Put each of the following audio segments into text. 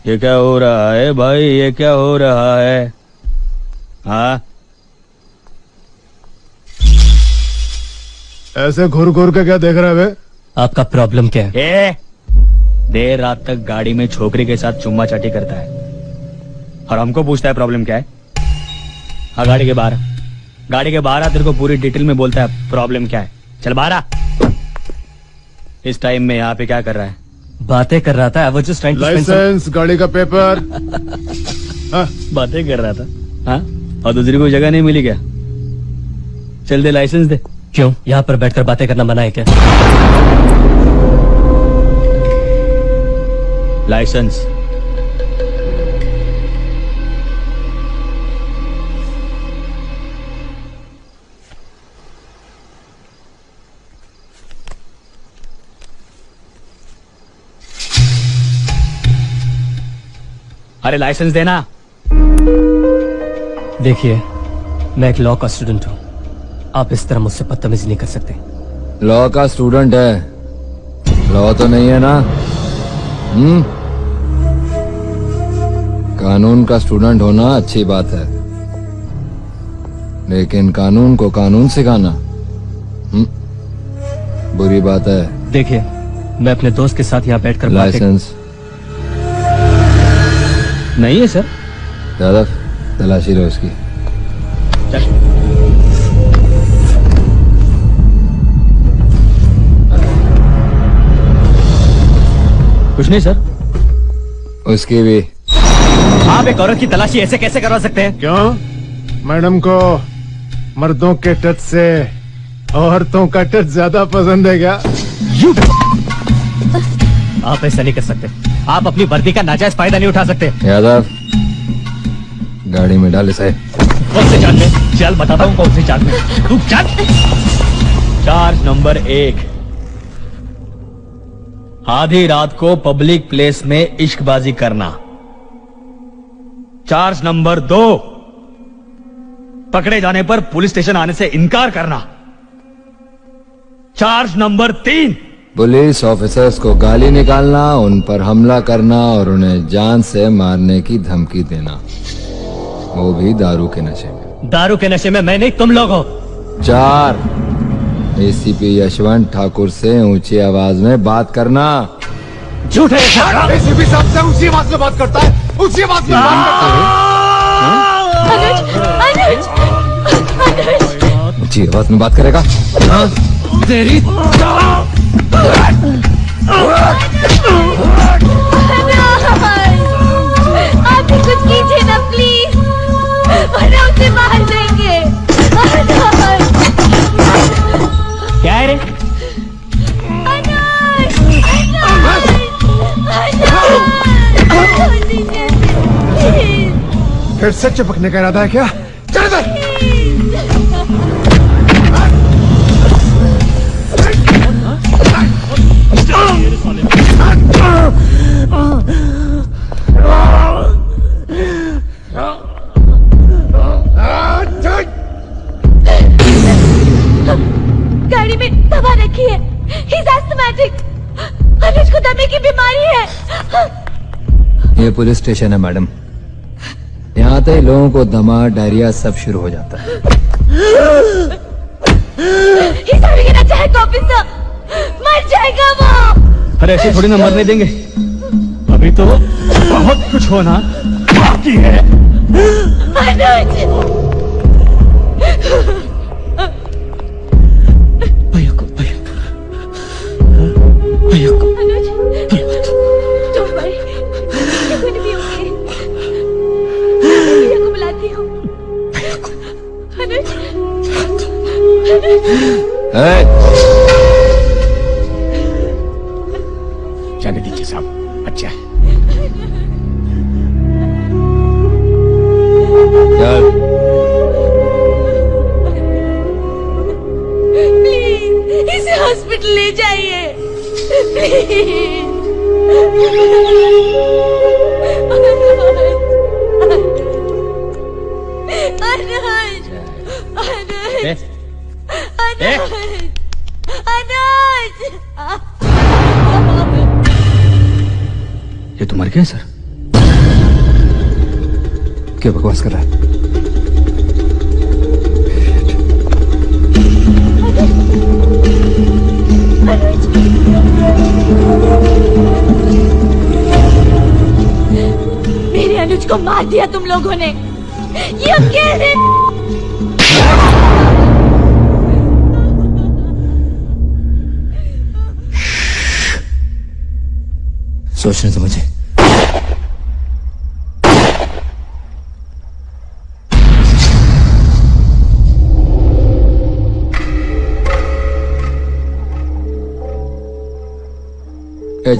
ये क्या हो रहा है भाई, ये क्या हो रहा है? हाँ, ऐसे घूर घूर के क्या देख रहा है बे? आपका प्रॉब्लम क्या है? ये देर रात तक गाड़ी में छोकरी के साथ चुम्मा चाटी करता है और हमको पूछता है प्रॉब्लम क्या है? हाँ, गाड़ी के बाहर आ, तेरे को पूरी डिटेल में बोलता है प्रॉब्लम क्या है। चल बाहर आ। इस टाइम में यहाँ पे क्या कर रहा है? बातें कर रहा था। I was just trying to spend some- licence, गाड़ी का पेपर। हाँ, बातें कर रहा था। हाँ, और दूसरी कोई जगह नहीं मिली क्या? चल दे, लाइसेंस दे। क्यों? यहाँ पर बैठकर बातें करना मना है क्या? लाइसेंस। अरे लाइसेंस देना। देखिए, मैं एक लॉ का स्टूडेंट हूँ। आप इस तरह मुझसे बदतमीजी नहीं कर सकते। लॉ का स्टूडेंट है, लॉ तो नहीं है ना? कानून का स्टूडेंट होना अच्छी बात है, लेकिन कानून को कानून सिखाना बुरी बात है। देखिए, मैं अपने दोस्त के साथ यहाँ बैठकर लाइसेंस नहीं है सर। यादव, तलाशी लो इसकी। चल। कुछ नहीं सर। उसकी भी। आप एक औरत की तलाशी ऐसे कैसे करवा सकते हैं? क्यों? मैडम को मर्दों के टच से औरतों का टच ज्यादा पसंद है क्या? आप ऐसा नहीं कर सकते। आप अपनी वर्दी का नाजायज फायदा नहीं उठा सकते। यादव, गाड़ी में डाल इसे। कौन से चार्ज में? चल बताता हूँ कौन से चार्ज में। तू चल। चार्ज नंबर 1, आधी रात को पब्लिक प्लेस में इश्कबाजी करना। चार्ज नंबर 2, पकड़े जाने पर पुलिस स्टेशन आने से इनकार करना। चार्ज नंबर 3, पुलिस ऑफिसर्स को गाली निकालना, उन पर हमला करना और उन्हें जान से मारने की धमकी देना, वो भी दारू के नशे में। दारू के नशे में मैं नहीं, तुम लोग हो। 4, एसीपी यशवंत ठाकुर से ऊंची आवाज में बात करना। झूठे। एसीपी साहब से ऊंची आवाज में बात करता है, ऊंची आवाज में बात करता है। ऊंची आवाज में बात करेगा? तेरी आप ही कुछ कीजिए ना प्लीज, वरना उसे मार देंगे। क्या है रे? फिर से चिपकने का इरादा है क्या? चल इधर। गाड़ी में दवा रखी है। He's asthmatic। अनुज को दमे की बीमारी है। ये पुलिस स्टेशन है मैडम, यहाँ आते ही लोगों को दमा, डायरिया सब शुरू हो जाता है। He's having an attack, officer। मर जाएगा वो। अरे ऐसे थोड़ी ना मरने देंगे, अभी तो बहुत कुछ होना बाकी है। अनुज, अनुज, don't worry, you're going to be okay। मैं भैया को बुलाती हूँ। अनुज, जाने दीजिए साहब, अच्छा है। चल। प्लीज इसे हॉस्पिटल ले जाइए, प्लीज। अनुज, अनुज, अनुज, अनुज। ये तो मर गया सर। क्या बकवास कर रहा है? मेरे अनुज को मार दिया तुम लोगों ने। ये अकेले सोचने तो मुझे।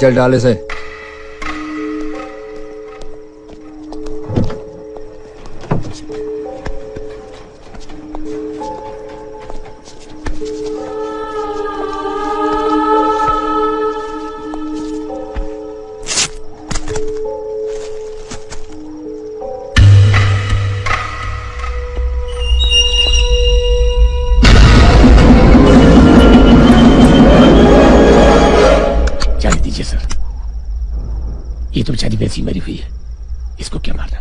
चल डाल इसे। जाने दीजिए सर, ये तो बेचारी वैसी मरी हुई है, इसको क्या मारना।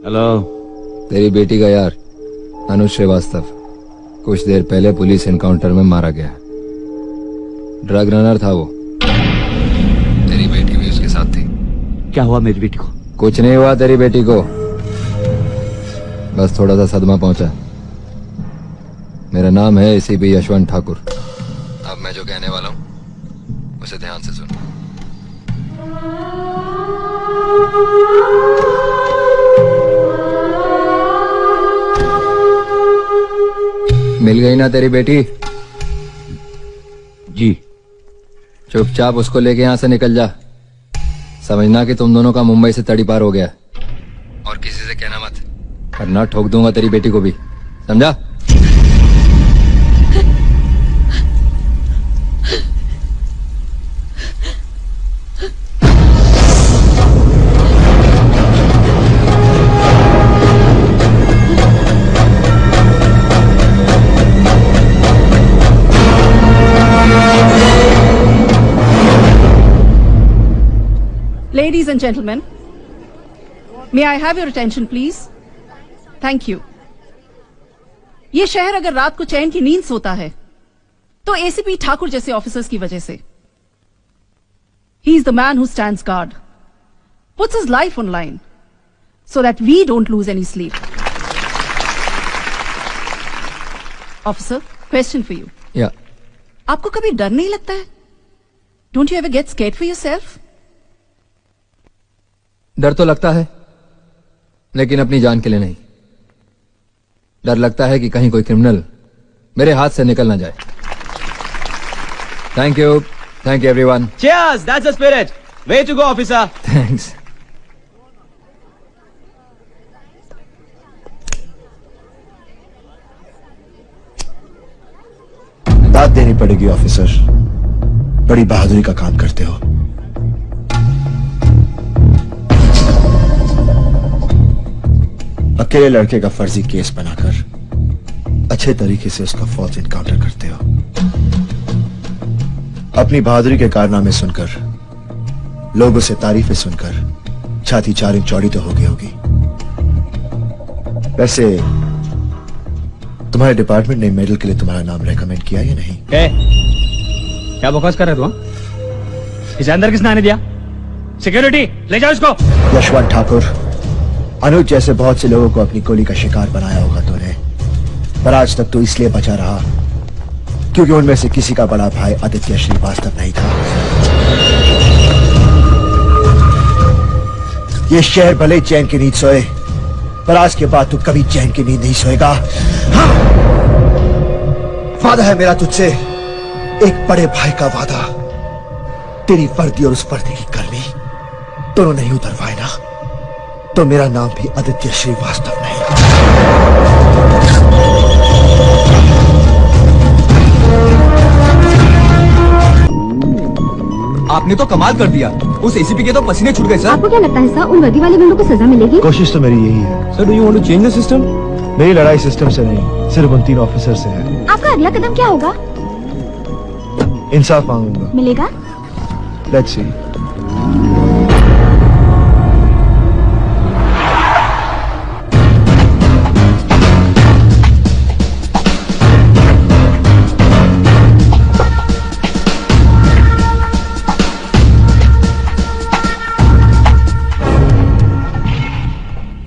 हेलो। तेरी बेटी का यार अनुज श्रीवास्तव कुछ देर पहले पुलिस एनकाउंटर में मारा गया। ड्रग रनर था वो। तेरी बेटी भी उसके साथ थी। क्या हुआ मेरी बेटी को? कुछ नहीं हुआ तेरी बेटी को, बस थोड़ा सा सदमा पहुंचा। मेरा नाम है एसीपी यशवंत ठाकुर। अब मैं जो कहने वाला हूं उसे ध्यान से सुन। मिल गई ना तेरी बेटी? जी। चुपचाप उसको लेके यहां से निकल जा। समझना कि तुम दोनों का मुंबई से तड़ी पार हो गया। और किसी से कहना मत, वरना ठोक दूंगा तेरी बेटी को भी, समझा? Ladies and gentlemen, may I have your attention please? Thank you. ये शहर अगर रात को चैन की नींद सोता है तो एसीपी ठाकुर जैसे ऑफिसर्स की वजह से। He is the man who stands guard, puts his life on line so that we don't lose any sleep. Officer, question for you. या आपको कभी डर नहीं लगता है? Don't you ever get scared for yourself? डर तो लगता है, लेकिन अपनी जान के लिए नहीं। डर लगता है कि कहीं कोई क्रिमिनल मेरे हाथ से निकल ना जाए। Thank you everyone. Cheers, that's the spirit. Way to go, officer. Thanks. दाद देनी पड़ेगी ऑफिसर, बड़ी बहादुरी का काम करते हो। अकेले लड़के का फर्जी केस बनाकर अच्छे तरीके से उसका फॉल्स इनकाउंटर करते हो। अपनी बहादुरी के कारनामे सुनकर, लोगों से तारीफें सुनकर छाती 4 इंच चौड़ी तो हो गई होगी। वैसे तुम्हारे डिपार्टमेंट ने मेडल के लिए तुम्हारा नाम रेकमेंड किया या नहीं? क्या बकवास कर रहे तू? इसे अंदर किसने आने दिया? सिक्योरिटी, ले जाओ इसको। यशवंत ठाकुर, अनुज जैसे बहुत से लोगों को अपनी गोली का शिकार बनाया होगा तूने, पर आज तक तो इसलिए बचा रहा क्योंकि उनमें से किसी का बड़ा भाई आदित्य श्रीवास्तव नहीं था। ये शहर भले चैन की नींद सोए, पर आज के बाद तू कभी चैन की नींद नहीं सोएगा। हाँ, वादा है मेरा तुझसे, एक बड़े भाई का वादा। तेरी वर्दी और उस वर्दी की गर्मी दोनों नहीं उतरवाए ना, तो मेरा नाम भी आदित्य श्रीवास्तव नहीं। आपने तो कमाल कर दिया। उस एसीपी के तो पसीने छूट गए सर। आपको क्या लगता है सर उन वर्दी वाले गुंडों को सजा मिलेगी? कोशिश तो मेरी यही है। Sir do you want to change the system? मेरी लड़ाई सिस्टम से नहीं, सिर्फ उन 3 ऑफिसर से है। आपका अगला कदम क्या होगा? इंसाफ मांगूंगा। मिलेगा? Let's see.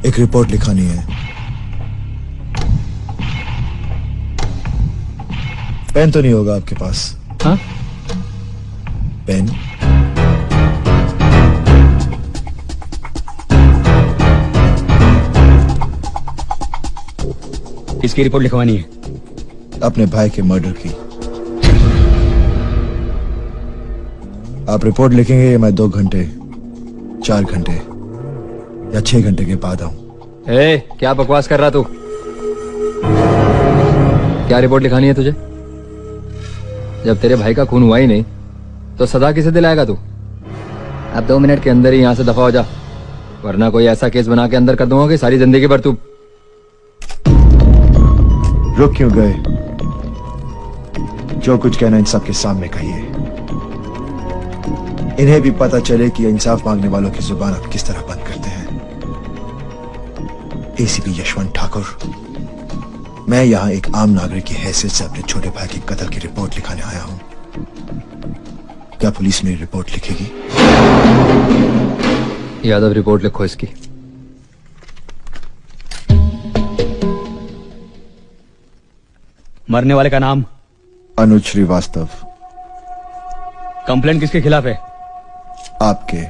एक रिपोर्ट लिखानी है। पेन तो नहीं होगा आपके पास? हाँ? पेन? किसकी रिपोर्ट लिखवानी है? अपने भाई के मर्डर की। आप रिपोर्ट लिखेंगे या मैं 2 घंटे, 4 घंटे या 6 घंटे के बाद आऊं? क्या बकवास कर रहा तू? क्या रिपोर्ट लिखानी है तुझे? जब तेरे भाई का खून हुआ ही नहीं तो सजा किसे दिलाएगा तू? अब 2 मिनट के अंदर ही यहाँ से दफा हो जा, वरना कोई ऐसा केस बना के अंदर कर दूंगा कि सारी जिंदगी भर तू। रुक क्यों गए? जो कुछ कहना इन सब के सामने कहिए। इन्हें भी पता चले कि इंसाफ मांगने वालों की जुबान आप किस तरह बंद करते हैं। एसीपी यशवंत ठाकुर, मैं यहां एक आम नागरिक की हैसियत से अपने छोटे भाई के कत्ल की रिपोर्ट लिखाने आया हूं। क्या पुलिस मेरी रिपोर्ट लिखेगी? यादव रिपोर्ट लिखो इसकी। मरने वाले का नाम? अनुज श्रीवास्तव। कंप्लेंट किसके खिलाफ है? आपके।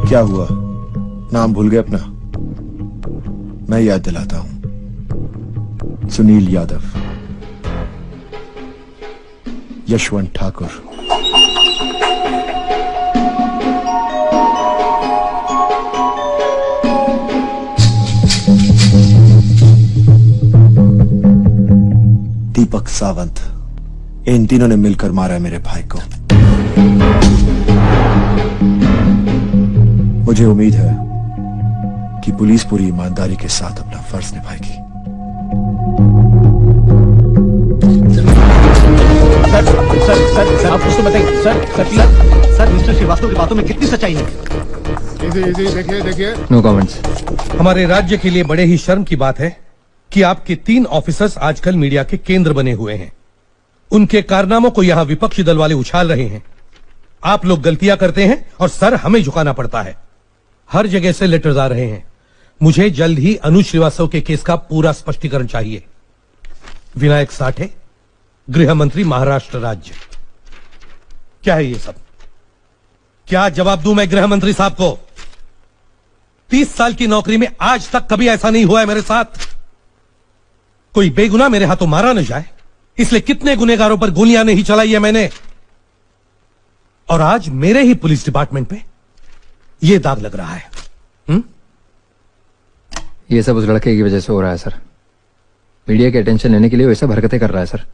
क्या हुआ, नाम भूल गए अपना? मैं याद दिलाता हूं। सुनील यादव, यशवंत ठाकुर। दीपक सावंत। इन तीनों ने मिलकर मारा है मेरे भाई को। मुझे उम्मीद है कि पुलिस पूरी ईमानदारी के साथ अपना फर्ज निभाएगी। सर आप कुछ तो बताइए। सर मिस्टर श्रीवास्तव की बातों में कितनी सच्चाई है? देखिए नो कमेंट्स। हमारे राज्य के लिए बड़े ही शर्म की बात है कि आपके 3 ऑफिसर्स आजकल मीडिया के केंद्र बने हुए हैं। उनके कारनामों को यहां विपक्षी दल वाले उछाल रहे हैं। आप लोग गलतियां करते हैं और सर हमें झुकाना पड़ता है। हर जगह से लेटर्स आ रहे हैं। मुझे जल्द ही अनुज श्रीवास्तव के केस का पूरा स्पष्टीकरण चाहिए। विनायक साठे, गृह मंत्री, महाराष्ट्र राज्य। क्या है ये सब? क्या जवाब दूं मैं गृह मंत्री साहब को? 30 साल की नौकरी में आज तक कभी ऐसा नहीं हुआ है मेरे साथ। कोई बेगुनाह मेरे हाथों मारा न जाए, इसलिए कितने गुनहगारों पर गोलियां नहीं चलाई है मैंने। और आज मेरे ही पुलिस डिपार्टमेंट पे ये दाग लग रहा है। ये सब उस लड़के की वजह से हो रहा है सर। मीडिया के अटेंशन लेने के लिए वो सब हरकतें कर रहा है सर।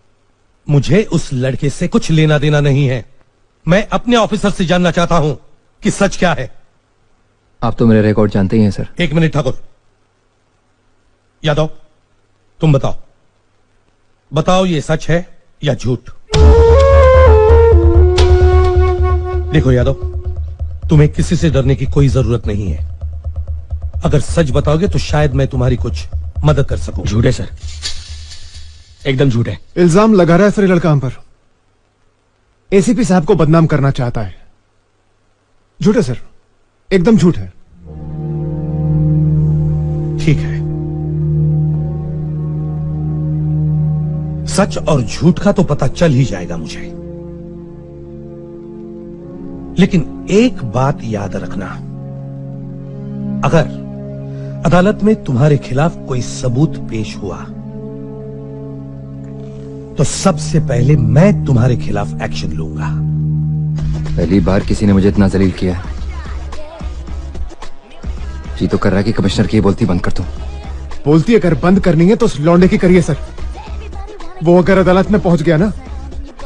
मुझे उस लड़के से कुछ लेना देना नहीं है। मैं अपने ऑफिसर से जानना चाहता हूं कि सच क्या है। आप तो मेरे रिकॉर्ड जानते ही हैं सर। 1 मिनट ठाकुर। यादव तुम बताओ, बताओ ये सच है या झूठ? देखो यादव, तुम्हें किसी से डरने की कोई जरूरत नहीं है। अगर सच बताओगे तो शायद मैं तुम्हारी कुछ मदद कर सकूं। झूठ है सर, एकदम झूठ है। इल्जाम लगा रहा है सर ये लड़का हम पर। एसीपी साहब को बदनाम करना चाहता है। झूठ है सर, एकदम झूठ है। ठीक है, सच और झूठ का तो पता चल ही जाएगा मुझे। लेकिन एक बात याद रखना, अगर अदालत में तुम्हारे खिलाफ कोई सबूत पेश हुआ तो सबसे पहले मैं तुम्हारे खिलाफ एक्शन लूंगा। पहली बार किसी ने मुझे इतना जलील किया। जी तो कर रहा है कि कमिश्नर की बोलती बंद कर दूं। बोलती अगर बंद करनी है तो उस लौंडे की करिए सर। वो अगर अदालत में पहुंच गया ना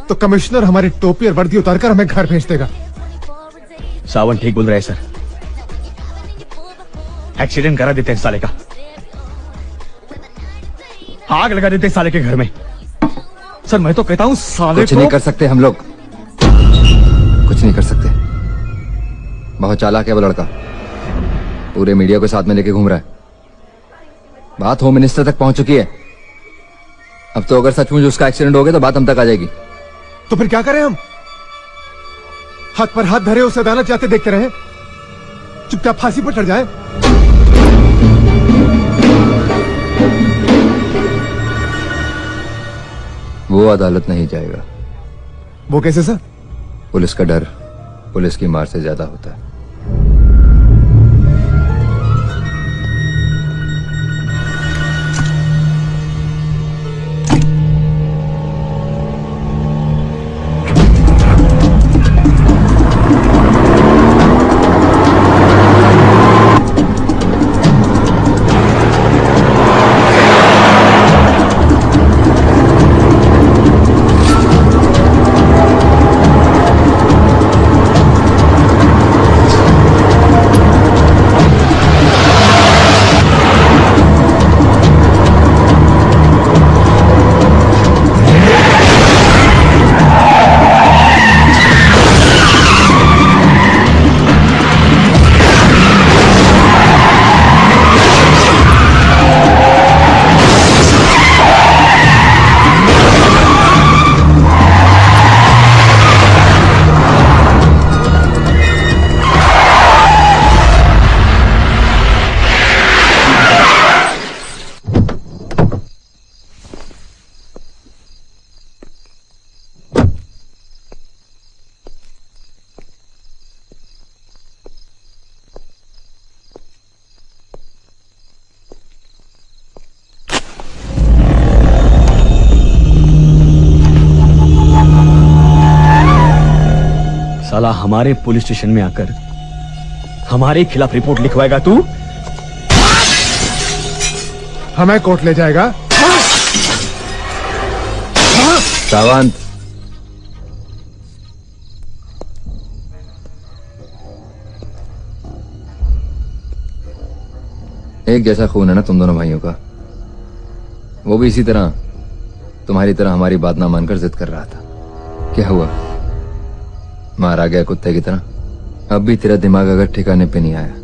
तो कमिश्नर हमारी टोपी और वर्दी उतारकर हमें घर भेज देगा। सावन ठीक बोल रहा है सर, एक्सीडेंट करा देते हैं साले का, आग लगा देते हैं साले के घर में। सर मैं तो कहता हूं साले कुछ को नहीं कर सकते हम लोग, कुछ नहीं कर सकते। बहुत चालाक है वो लड़का, पूरे मीडिया को साथ में लेके घूम रहा है। बात होम मिनिस्टर तक पहुंच चुकी है। अब तो अगर सचमुच उसका एक्सीडेंट हो गया तो बात हम तक आ जाएगी। तो फिर क्या करें हम? हाथ पर हाथ धरे उसे अदालत जाते देखते रहे, चुपचाप फांसी पर चढ़ जाए? वो अदालत नहीं जाएगा। वो कैसे सर? पुलिस का डर पुलिस की मार से ज्यादा होता है। साला हमारे पुलिस स्टेशन में आकर हमारे खिलाफ रिपोर्ट लिखवाएगा तू? हमें कोर्ट ले जाएगा? सावंत, एक जैसा खून है ना तुम दोनों भाइयों का। वो भी इसी तरह तुम्हारी तरह हमारी बात ना मानकर जिद कर रहा था। क्या हुआ? मारा गया कुत्ते की तरह। अब भी तेरा दिमाग अगर ठिकाने पे नहीं आया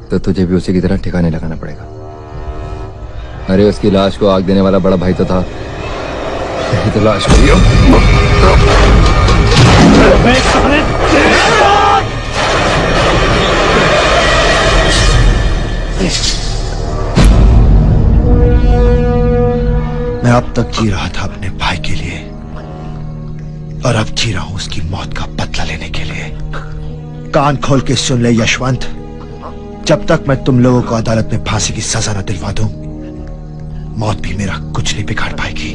तो तुझे भी उसी की तरह ठिकाने लगाना पड़ेगा। अरे उसकी लाश को आग देने वाला बड़ा भाई तो था, तेरी तो लाश को मैं अब तक जी रहा था अपने भाई के लिए और अब जी रहा हूं उसकी मौत का बदला लेने के लिए। कान खोल के सुन ले यशवंत, जब तक मैं तुम लोगों को अदालत में फांसी की सजा न दिलवा दूं, मौत भी मेरा कुछ नहीं बिगाड़ पाएगी।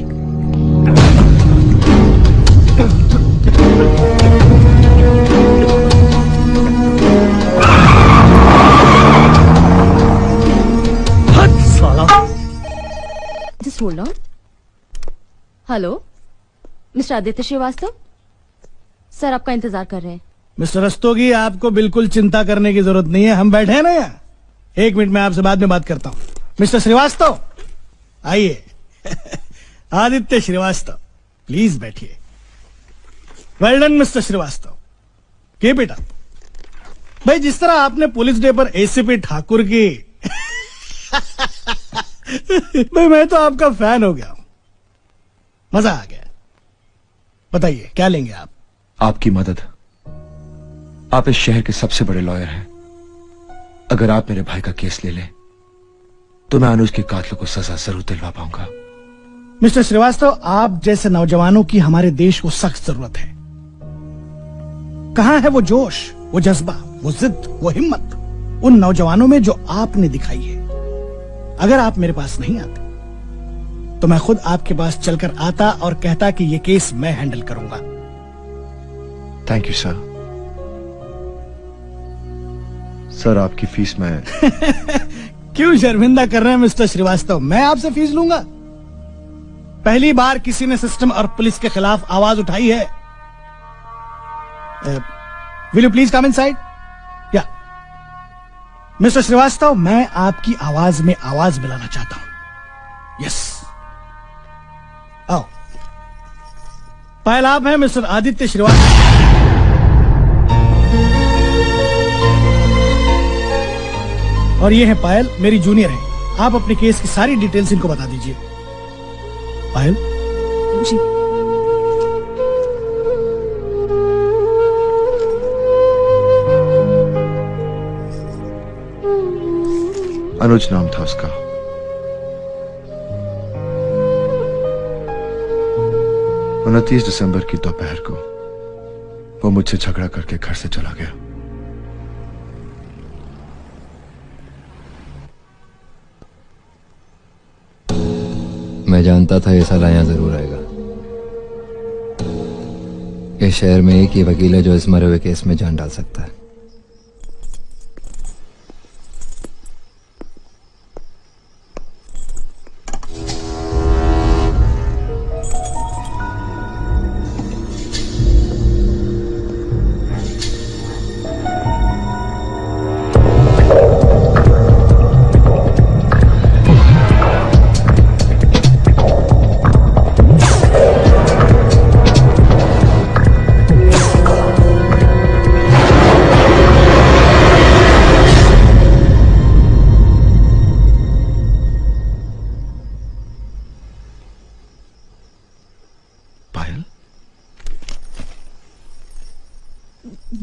Just hold on. Hello, mister Aditya Shrivastava, sir आपका इंतजार कर रहे हैं। मिस्टर रस्तोगी, आपको बिल्कुल चिंता करने की जरूरत नहीं है, हम बैठे हैं ना यहाँ। 1 मिनट में आपसे बाद में बात करता हूँ। मिस्टर श्रीवास्तव आइए। आदित्य श्रीवास्तव प्लीज बैठिए। Well done mister Shrivastava, keep it up. भाई जिस तरह आपने पुलिस डे पर एसीपी ठाकुर की भाई मैं तो आपका फैन हो गया हूं, मजा आ गया। बताइए क्या लेंगे आप? आपकी मदद। आप इस शहर के सबसे बड़े लॉयर हैं। अगर आप मेरे भाई का केस ले लें तो मैं अनुज के कातिलों को सजा जरूर दिलवा पाऊंगा। मिस्टर श्रीवास्तव, आप जैसे नौजवानों की हमारे देश को सख्त जरूरत है। कहां है वो जोश, वो जज्बा, वो जिद, वो हिम्मत उन नौजवानों में जो आपने दिखाई है? अगर आप मेरे पास नहीं आते तो मैं खुद आपके पास चलकर आता और कहता कि ये केस मैं हैंडल करूंगा। Thank you sir. सर आपकी फीस में क्यों शर्मिंदा कर रहे हैं मिस्टर श्रीवास्तव? मैं आपसे फीस लूंगा? पहली बार किसी ने सिस्टम और पुलिस के खिलाफ आवाज उठाई है। Will you please come inside? या मिस्टर श्रीवास्तव, मैं आपकी आवाज में आवाज मिलाना चाहता हूं। यस, आओ। पायल आप हैं मिस्टर आदित्य श्रीवास्तव। और ये है पायल, मेरी जूनियर है। आप अपने केस की सारी डिटेल्स इनको बता दीजिए। पायल जी। अनुज नाम था उसका। उनतीस दिसंबर की दोपहर को वो मुझसे झगड़ा करके घर से चला गया। मैं जानता था ये साला यहां जरूर आएगा। इस शहर में एक ही वकील है जो इस मरे हुए केस में जान डाल सकता है।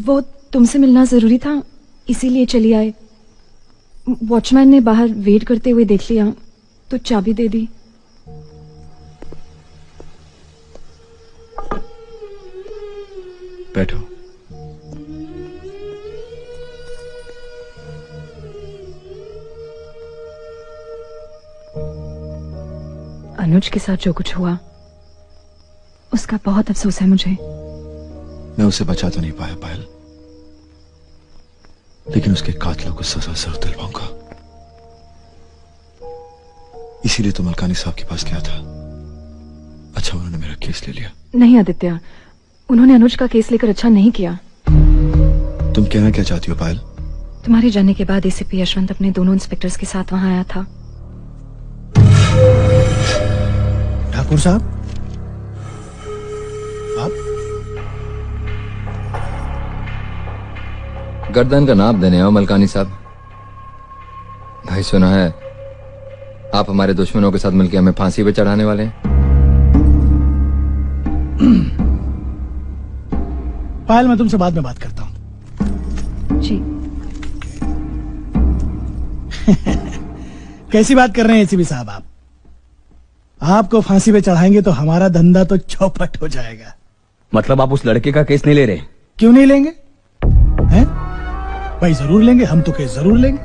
वो तुमसे मिलना जरूरी था, इसीलिए चली आए। वॉचमैन ने बाहर वेट करते हुए देख लिया तो चाबी दे दी। बैठो। अनुज के साथ जो कुछ हुआ उसका बहुत अफसोस है मुझे। मैं उसे बचा तो नहीं पाया पायल, लेकिन उसके कातिलों को सजा जरूर दिलवाऊंगा। इसीलिए तो मलकानी साहब के पास गया था। अच्छा, उन्होंने मेरा केस ले लिया। नहीं आदित्य, उन्होंने अनुज का केस लेकर अच्छा नहीं किया। तुम कहना क्या चाहती हो पायल? तुम्हारे जाने के बाद एसीपी यशवंत अपने दोनों इंस्पेक्टर्स के साथ वहां आया था। ठाकुर साहब, आप गर्दन का नाप देने आओ मलकानी साहब। भाई सुना है आप हमारे दुश्मनों के साथ मिलकर हमें फांसी पे चढ़ाने वाले हैं। पायल, मैं तुमसे बाद में बात करता हूं। जी। कैसी बात कर रहे हैं एसीपी साहब आप? आपको फांसी पे चढ़ाएंगे तो हमारा धंधा तो चौपट हो जाएगा। मतलब आप उस लड़के का केस नहीं ले रहे? क्यों नहीं लेंगे? हैं? भाई जरूर लेंगे, हम तो केस जरूर लेंगे।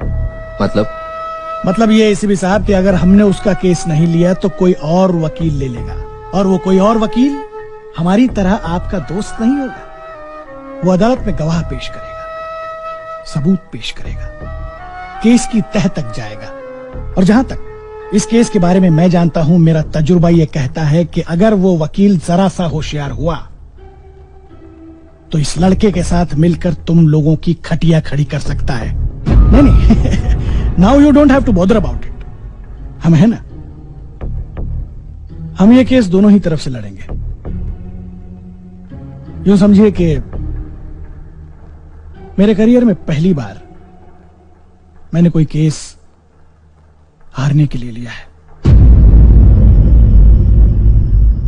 मतलब ये एसीपी साहब कि अगर हमने उसका केस नहीं लिया तो कोई और वकील ले लेगा, और वो कोई और वकील हमारी तरह आपका दोस्त नहीं होगा। वो अदालत में गवाह पेश करेगा, सबूत पेश करेगा, केस की तह तक जाएगा। और जहां तक इस केस के बारे में मैं जानता हूं, मेरा तजुर्बा यह कहता है कि अगर वो वकील जरा सा होशियार हुआ तो इस लड़के के साथ मिलकर तुम लोगों की खटिया खड़ी कर सकता है। नहीं, now you don't have to bother about it. हम है ना, हम ये केस दोनों ही तरफ से लड़ेंगे। यूं समझिए कि मेरे करियर में पहली बार मैंने कोई केस हारने के लिए लिया है।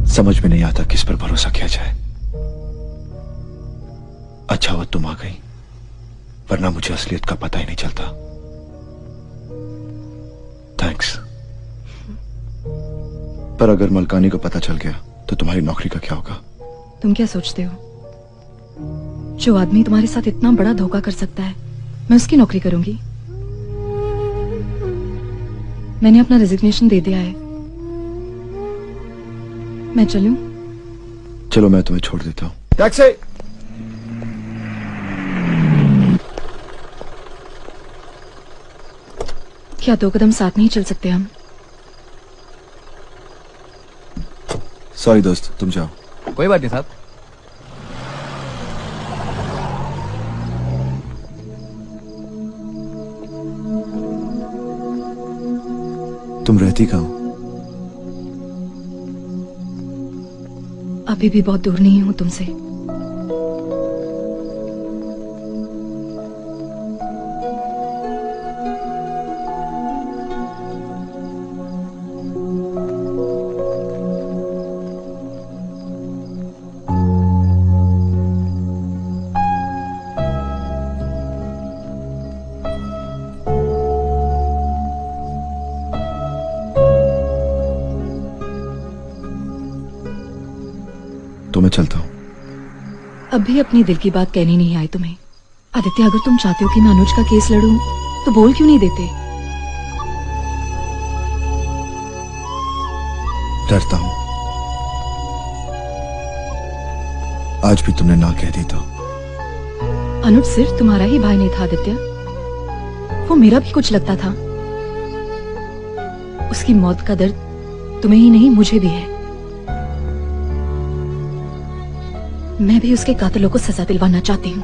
समझ में नहीं आता किस पर भरोसा किया जाए। अच्छा हुआ तुम आ गई, वरना मुझे असलियत का पता ही नहीं चलता। थैंक्स। पर अगर मलकानी को पता चल गया तो तुम्हारी नौकरी का क्या होगा? तुम क्या सोचते हो? जो आदमी तुम्हारे साथ इतना बड़ा धोखा कर सकता है, मैं उसकी नौकरी करूंगी? मैंने अपना रेजिग्नेशन दे दिया है। मैं चलूं? चलो, मैं तुम्हें छोड़ देता हूं। टैक्सी। क्या 2 कदम साथ नहीं चल सकते हम? सॉरी दोस्त, तुम जाओ। कोई बात नहीं साहब। तुम रहती कहाँ हो? अभी भी बहुत दूर नहीं हूं तुमसे। तो मैं चलता हूँ। अभी अपनी दिल की बात कहनी नहीं आई तुम्हें। आदित्य, अगर तुम चाहते हो कि मैं अनुज का केस लड़ूं, तो बोल क्यों नहीं देते? डरता हूँ। आज भी तुमने ना कह दी तो। अनुज सिर्फ तुम्हारा ही भाई नहीं था आदित्य, वो मेरा भी कुछ लगता था। उसकी मौत का दर्द तुम्हें ही नहीं मुझे भी है। मैं भी उसके कातिलों को सजा दिलवाना चाहती हूँ।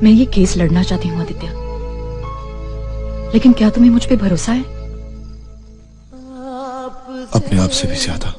मैं ये केस लड़ना चाहती हूँ आदित्य, लेकिन क्या तुम्हें मुझ पे भरोसा है? अपने आप से भी ज्यादा।